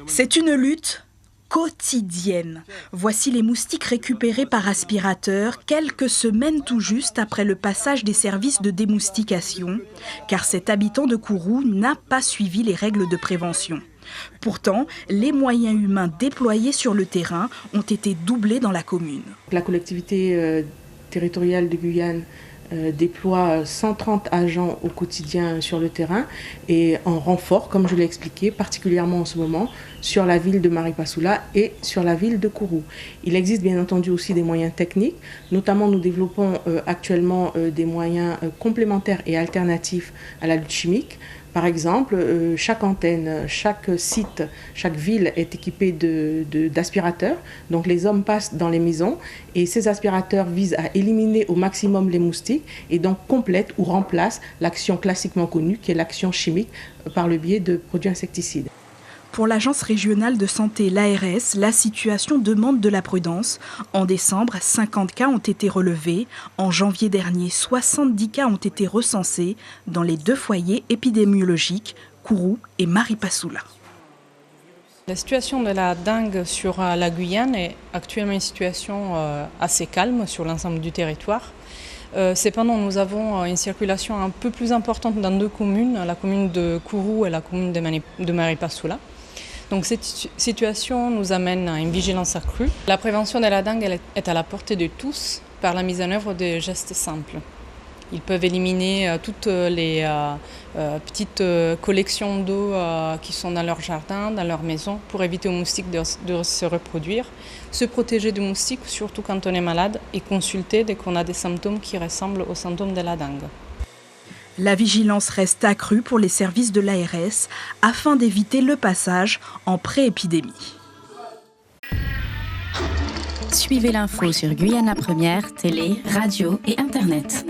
C'est une lutte quotidienne. Voici les moustiques récupérés par aspirateur quelques semaines tout juste après le passage des services de démoustication, car cet habitant de Kourou n'a pas suivi les règles de prévention. Pourtant, les moyens humains déployés sur le terrain ont été doublés dans la commune. La collectivité territoriale de Guyane déploie 130 agents au quotidien sur le terrain et en renfort, comme je l'ai expliqué, particulièrement en ce moment, sur la ville de Maripasoula et sur la ville de Kourou. Il existe bien entendu aussi des moyens techniques, notamment nous développons actuellement des moyens complémentaires et alternatifs à la lutte chimique. Par exemple, chaque antenne, chaque site, chaque ville est équipée d'aspirateurs. Donc les hommes passent dans les maisons et ces aspirateurs visent à éliminer au maximum les moustiques et donc complètent ou remplacent l'action classiquement connue qui est l'action chimique par le biais de produits insecticides. Pour l'Agence régionale de santé, l'ARS, la situation demande de la prudence. En décembre, 50 cas ont été relevés. En janvier dernier, 70 cas ont été recensés dans les 2 foyers épidémiologiques, Kourou et Maripasoula. La situation de la dengue sur la Guyane est actuellement une situation assez calme sur l'ensemble du territoire. Cependant, nous avons une circulation un peu plus importante dans 2 communes, la commune de Kourou et la commune de Maripasoula. Donc cette situation nous amène à une vigilance accrue. La prévention de la dengue est à la portée de tous par la mise en œuvre de gestes simples. Ils peuvent éliminer toutes les petites collections d'eau qui sont dans leur jardin, dans leur maison, pour éviter aux moustiques de se reproduire. Se protéger des moustiques, surtout quand on est malade, et consulter dès qu'on a des symptômes qui ressemblent aux symptômes de la dengue. La vigilance reste accrue pour les services de l'ARS afin d'éviter le passage en pré-épidémie. Suivez l'info sur Guyana Première, télé, radio et internet.